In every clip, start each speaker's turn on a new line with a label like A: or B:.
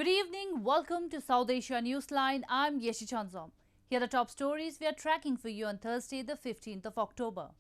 A: Good evening. Welcome to South Asia Newsline. I'm Yeshi Chanzom. Here are the top stories we are tracking for you on Thursday, the 15th of October.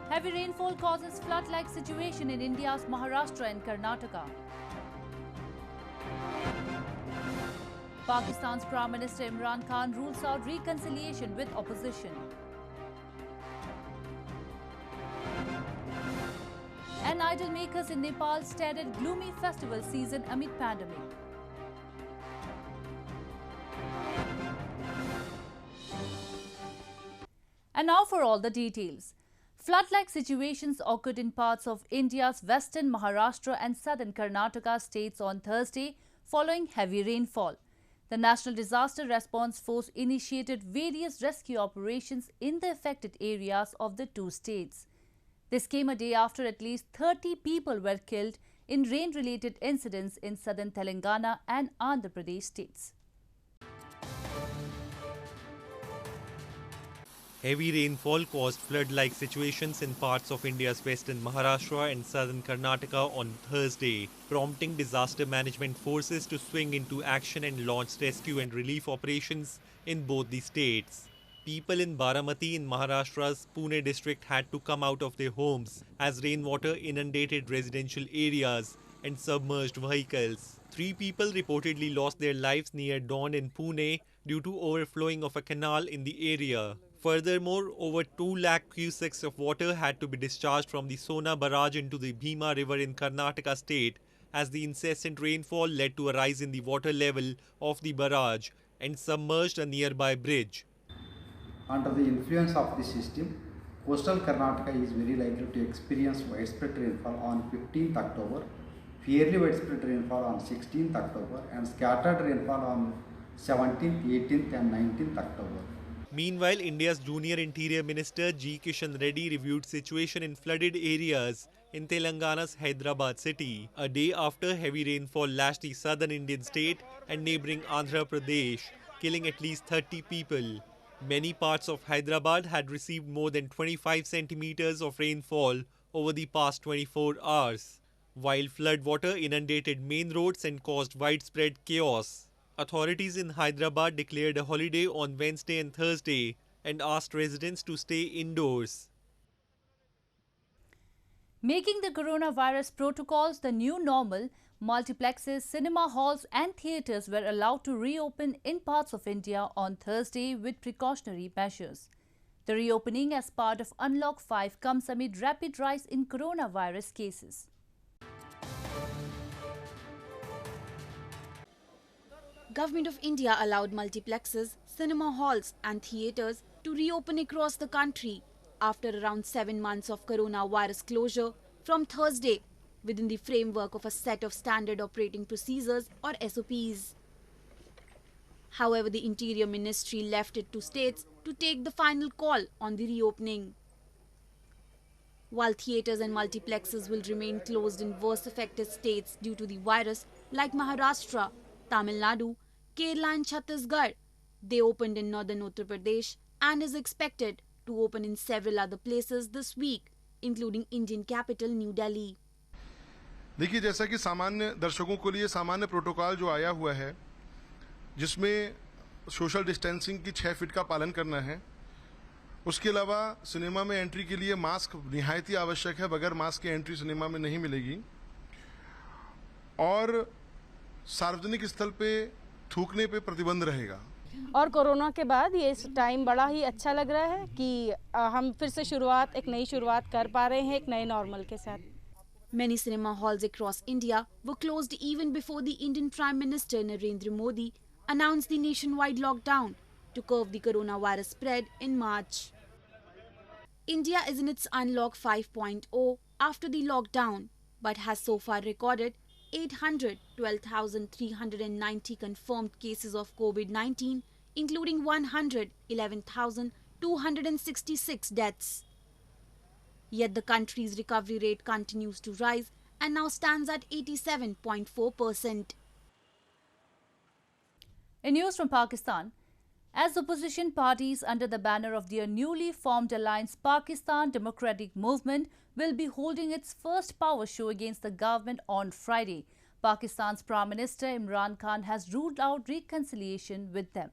A: Heavy rainfall causes flood-like situation in India's Maharashtra and Karnataka. Pakistan's Prime Minister Imran Khan rules out reconciliation with opposition. And idol makers in Nepal stared at gloomy festival season amid pandemic. And now for all the details. Flood-like situations occurred in parts of India's western Maharashtra and southern Karnataka states on Thursday following heavy rainfall. The National Disaster Response Force initiated various rescue operations in the affected areas of the two states. This came a day after at least 30 people were killed in rain-related incidents in southern Telangana and Andhra Pradesh states.
B: Heavy rainfall caused flood-like situations in parts of India's western Maharashtra and southern Karnataka on Thursday, prompting disaster management forces to swing into action and launch rescue and relief operations in both the states. People in Baramati in Maharashtra's Pune district had to come out of their homes as rainwater inundated residential areas and submerged vehicles. 3 people reportedly lost their lives near dawn in Pune due to overflowing of a canal in the area. Furthermore, over 2 lakh cusecs of water had to be discharged from the Sona barrage into the Bhima river in Karnataka state as the incessant rainfall led to a rise in the water level of the barrage and submerged a nearby bridge.
C: Under the influence of this system, coastal Karnataka is very likely to experience widespread rainfall on 15th October, fairly widespread rainfall on 16th October, and scattered rainfall on 17th, 18th, and 19th October.
B: Meanwhile, India's Junior Interior Minister G. Kishan Reddy reviewed situation in flooded areas in Telangana's Hyderabad city, a day after heavy rainfall lashed the southern Indian state and neighbouring Andhra Pradesh, killing at least 30 people. Many parts of Hyderabad had received more than 25 centimeters of rainfall over the past 24 hours, while floodwater inundated main roads and caused widespread chaos. Authorities in Hyderabad declared a holiday on Wednesday and Thursday and asked residents to stay indoors.
A: Making the coronavirus protocols the new normal, multiplexes, cinema halls and theatres were allowed to reopen in parts of India on Thursday with precautionary measures. The reopening as part of Unlock 5 comes amid rapid rise in coronavirus cases.
D: Government of India allowed multiplexes, cinema halls and theatres to reopen across the country after around 7 months of coronavirus closure from Thursday within the framework of a set of standard operating procedures or SOPs. However, the Interior Ministry left it to states to take the final call on the reopening. While theatres and multiplexes will remain closed in worst affected states due to the virus like Maharashtra, Tamil Nadu, Kerala and Chhattisgarh, they opened in northern Uttar Pradesh and is expected to open in several other places this week, including Indian capital New Delhi.
E: देखिए, जैसा कि सामान्य दर्शकों के लिए सामान्य protocol जो आया हुआ है, जिसमें सोशल डिस्टेंसिंग की 6 फीट का पालन करना है, उसके अलावा सिनेमा में एंट्री के लिए मास्क निहायती आवश्यक है, बगैर मास्क के एंट्री सिनेमा में नहीं मिलेगी और सार्वजनिक स्थल पे थूकने पे प्रतिबंध रहेगा।
F: और कोरोना के बाद ये टाइम बड़ा ही अच्छा लग रहा है कि हम फिर से एक नई शुरुआत कर पा रहे हैं एक नए नॉर्मल के साथ।
D: Many cinema halls across India were closed even before the Indian Prime Minister Narendra Modi announced the nationwide lockdown to curb the coronavirus spread in March. India is in its Unlock 5.0 after the lockdown, but has so far recorded 812,390 confirmed cases of COVID-19, including 111,266 deaths. Yet the country's recovery rate continues to rise and now stands at 87.4%.
A: In news from Pakistan, as opposition parties under the banner of their newly formed alliance Pakistan Democratic Movement will be holding its first power show against the government on Friday. Pakistan's Prime Minister Imran Khan has ruled out reconciliation with them.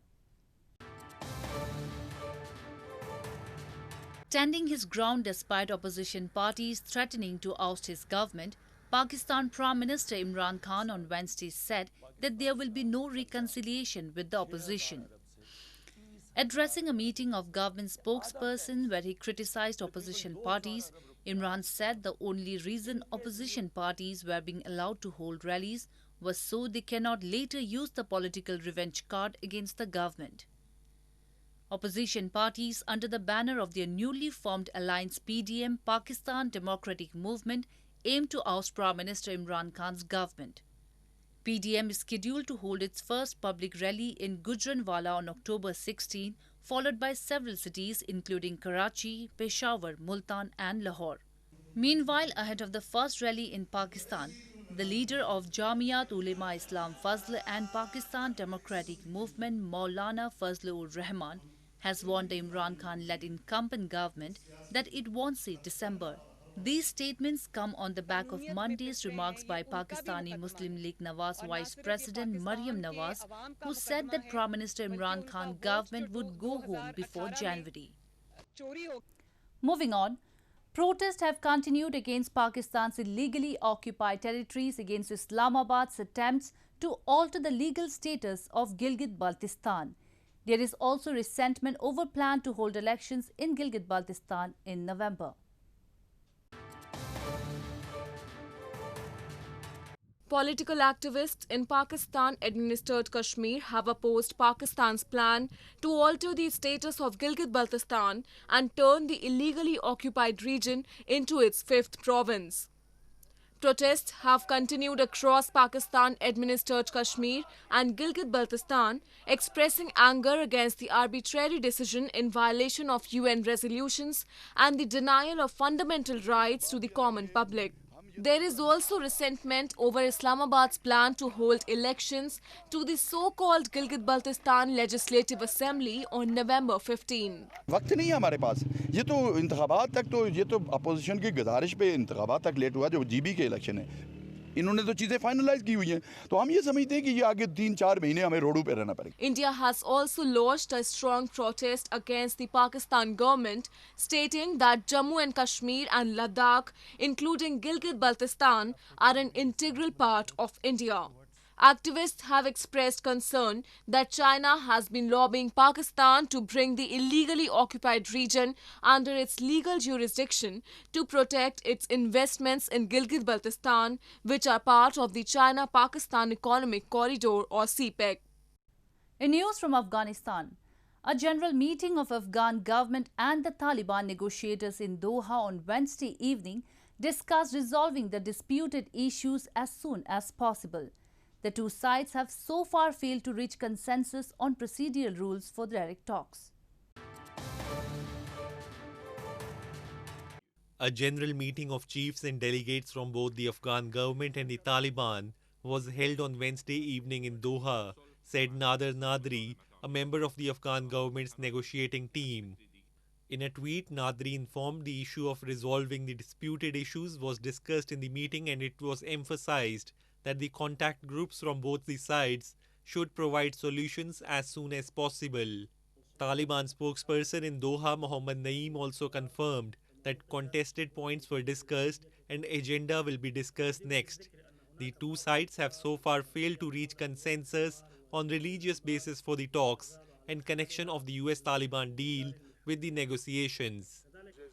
A: Standing his ground despite opposition parties threatening to oust his government, Pakistan Prime Minister Imran Khan on Wednesday said that there will be no reconciliation with the opposition. Addressing a meeting of government spokesperson where he criticized opposition parties, Imran said the only reason opposition parties were being allowed to hold rallies was so they cannot later use the political revenge card against the government. Opposition parties under the banner of their newly formed alliance PDM, Pakistan Democratic Movement, aim to oust Prime Minister Imran Khan's government. PDM is scheduled to hold its first public rally in Gujranwala on October 16, followed by several cities including Karachi, Peshawar, Multan and Lahore. Meanwhile, ahead of the first rally in Pakistan, the leader of Jamiat Ulema Islam Fazl and Pakistan Democratic Movement Maulana Fazl-ur Rahman has warned the Imran Khan-led incumbent government that it won't see December. These statements come on the back of Monday's remarks by Pakistani Muslim League Nawaz Vice President Maryam Nawaz, who said that Prime Minister Imran Khan government would go home before January. Moving on, protests have continued against Pakistan's illegally occupied territories against Islamabad's attempts to alter the legal status of Gilgit-Baltistan. There is also resentment over plan to hold elections in Gilgit-Baltistan in November.
G: Political activists in Pakistan-administered Kashmir have opposed Pakistan's plan to alter the status of Gilgit-Baltistan and turn the illegally occupied region into its fifth province. Protests have continued across Pakistan-administered Kashmir and Gilgit-Baltistan, expressing anger against the arbitrary decision in violation of UN resolutions and the denial of fundamental rights to the common public. There is also resentment over Islamabad's plan to hold elections to the so-called Gilgit-Baltistan Legislative Assembly on November 15.
H: वक्त नहीं है हमारे पास ये तो इंतखाबात तक तो ये तो अपोजिशन की गुजारिश पे इंतखाबात तक लेट हुआ जो जीबी के इलेक्शन है इन्होंने तो चीजें फाइनलाइज की हुई हैं तो हम ये समझते हैं कि ये आगे 3-4 महीने हमें रोडों पे रहना पड़ेगा.
G: India has also launched a strong protest against the Pakistan government, stating that Jammu and Kashmir and Ladakh, including Gilgit-Baltistan, are an integral part of India. Activists have expressed concern that China has been lobbying Pakistan to bring the illegally occupied region under its legal jurisdiction to protect its investments in Gilgit-Baltistan, which are part of the China-Pakistan Economic Corridor or CPEC.
A: In news from Afghanistan, a general meeting of Afghan government and the Taliban negotiators in Doha on Wednesday evening discussed resolving the disputed issues as soon as possible. The two sides have so far failed to reach consensus on procedural rules for direct talks.
B: A general meeting of chiefs and delegates from both the Afghan government and the Taliban was held on Wednesday evening in Doha, said Nader Nadri, a member of the Afghan government's negotiating team. In a tweet, Nadri informed the issue of resolving the disputed issues was discussed in the meeting and it was emphasized that the contact groups from both the sides should provide solutions as soon as possible. Taliban spokesperson in Doha, Mohammad Naeem, also confirmed that contested points were discussed and agenda will be discussed next. The two sides have so far failed to reach consensus on religious basis for the talks and connection of the US-Taliban deal with the negotiations.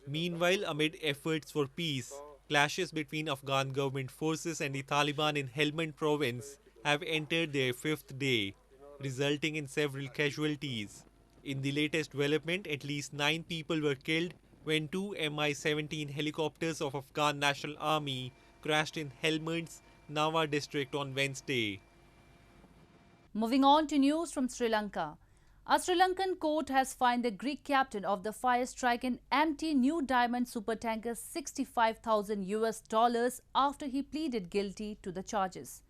B: Meanwhile, amid efforts for peace, clashes between Afghan government forces and the Taliban in Helmand province have entered their fifth day, resulting in several casualties. In the latest development, at least 9 people were killed when 2 Mi-17 helicopters of Afghan National Army crashed in Helmand's Nawa district on Wednesday.
A: Moving on to news from Sri Lanka. A Sri Lankan court has fined the Greek captain of the fire-stricken MT New Diamond supertanker $65,000 after he pleaded guilty to the charges.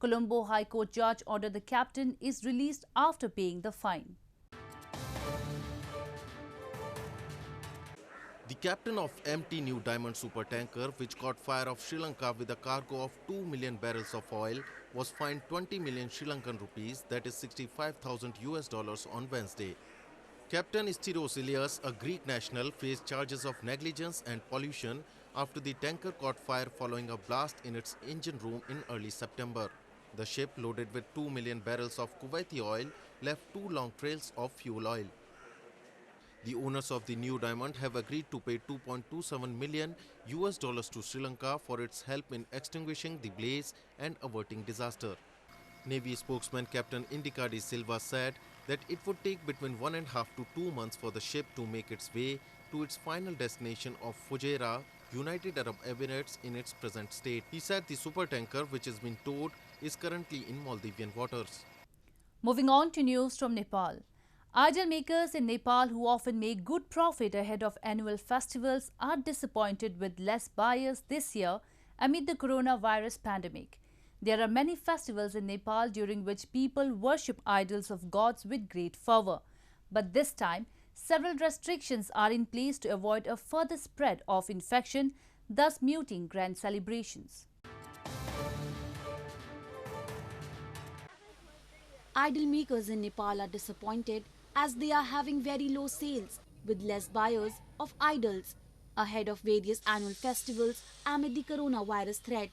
A: Colombo High Court judge ordered the captain is released after paying the fine.
B: The
I: captain of MT New Diamond supertanker, which caught fire off Sri Lanka with a cargo of 2 million barrels of oil, was fined 20 million Sri Lankan rupees, that is $65,000 on Wednesday. Captain Styros Ilias, a Greek national, faced charges of negligence and pollution after the tanker caught fire following a blast in its engine room in early September. The ship, loaded with 2 million barrels of Kuwaiti oil, left 2 long trails of fuel oil. The owners of the New Diamond have agreed to pay $2.27 million to Sri Lanka for its help in extinguishing the blaze and averting disaster. Navy spokesman Captain Indika de Silva said that it would take between 1.5 to 2 months for the ship to make its way to its final destination of Fujairah, United Arab Emirates, in its present state. He said the supertanker, which has been towed, is currently in Maldivian waters.
A: Moving on to news from Nepal. Idol makers in Nepal, who often make good profit ahead of annual festivals, are disappointed with less buyers this year amid the coronavirus pandemic. There are many festivals in Nepal during which people worship idols of gods with great fervor. But this time, several restrictions are in place to avoid a further spread of infection, thus muting grand celebrations.
D: Idol makers in Nepal are disappointed as they are having very low sales with less buyers of idols ahead of various annual festivals amid the coronavirus threat.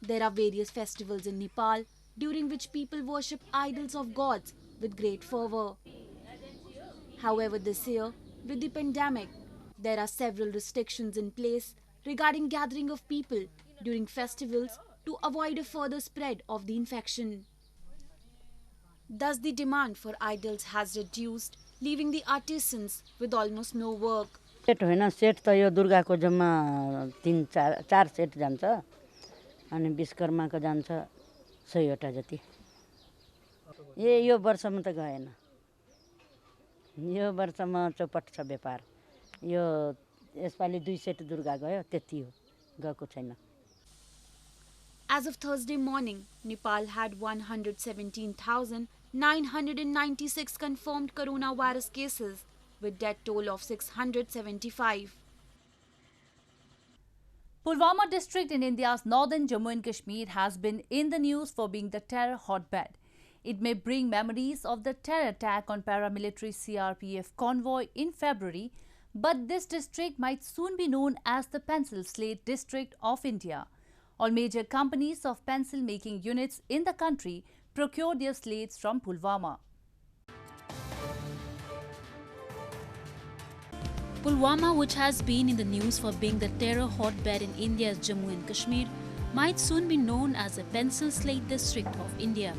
D: There are various festivals in Nepal during which people worship idols of gods with great fervor. However, this year, with the pandemic, there are several restrictions in place regarding gathering of people during festivals to avoid a further spread of the infection. Thus, the demand for idols has reduced, leaving the artisans with almost no work.
J: Set होइन set त यो दुर्गाको जम्मा 3-4 set जान्छ अनि विश्वकर्माको जान्छ 100 वटा जति यो वर्षमा त गएन यो वर्षमा चौपट छ व्यापार यो यसपालि 2 सेट दुर्गा गयो त्यति हो गएको छैन.
D: As of Thursday morning, Nepal had 117,996 confirmed coronavirus cases with death toll of 675.
A: Pulwama district in India's northern Jammu and Kashmir has been in the news for being the terror hotbed. It may bring memories of the terror attack on paramilitary CRPF convoy in February, but this district might soon be known as the pencil slate district of India. All major companies of pencil making units in the country procure their slates from Pulwama.
K: Pulwama, which has been in the news for being the terror hotbed in India's Jammu and Kashmir, might soon be known as the pencil slate district of India.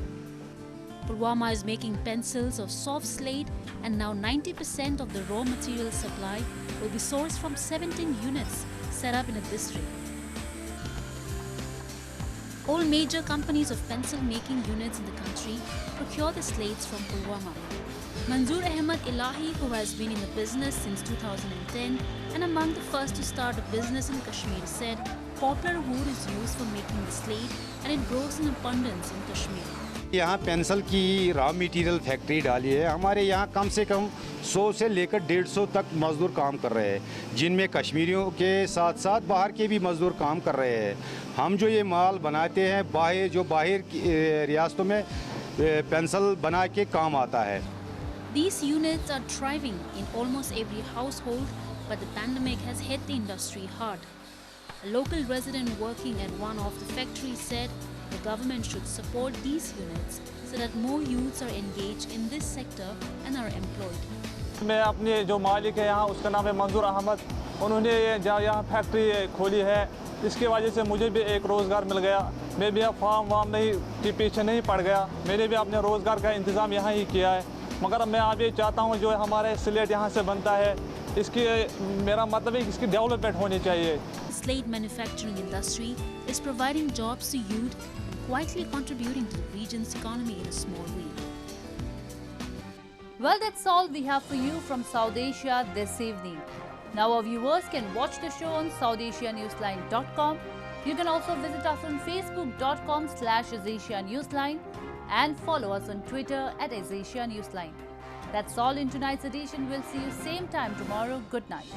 K: Pulwama is making pencils of soft slate, and now 90% of the raw material supply will be sourced from 17 units set up in the district. All major companies of pencil making units in the country procure the slates from Pulwama. Manzoor Ahmed Ilahi, who has been in the business since 2010 and among the first to start a business in Kashmir, said poplar wood is used for making the slate and it grows in abundance in Kashmir.
L: यहाँ pencil की raw material factory डाली है. हमारे यहाँ कम से कम 100 से लेकर 150 तक मजदूर काम कर रहे हैं, जिनमें कश्मीरियों के साथ साथ बाहर के भी मजदूर काम कर रहे हैं. हम जो ये माल बनाते हैं बाहर रियासतों में पेंसिल बना के काम आता है.
K: These units are thriving in almost every household, but the pandemic has hit the industry hard. A local resident working at one of the factories said the government should support these units so that more youths are engaged in this sector and are employed.
M: मैं अपने जो मालिक है यहाँ, उसका नाम है मंजूर अहमद. उन्होंने यहाँ फैक्ट्री खोली है, इसकी वजह से मुझे भी एक रोज़गार मिल गया. मैं भी फार्म के पीछे नहीं पड़ गया. मैंने भी अपने रोज़गार का इंतज़ाम यहाँ ही किया है. मगर मैं अब ये चाहता हूँ जो हमारे स्लेट यहाँ से बनता है, इसकी मेरा मतलब है कि इसकी डेवलपमेंट होनी चाहिए.
K: Slate manufacturing industry is providing jobs to youth and quietly contributing to the region's economy in a small way.
A: Well, that's all we have for you from South Asia this evening. Now our viewers can watch the show on SouthAsiaNewsline.com. You can also visit us on Facebook.com/AsAsiaNewsline and follow us on Twitter @AsAsiaNewsline. That's all in tonight's edition. We'll see you same time tomorrow. Good night.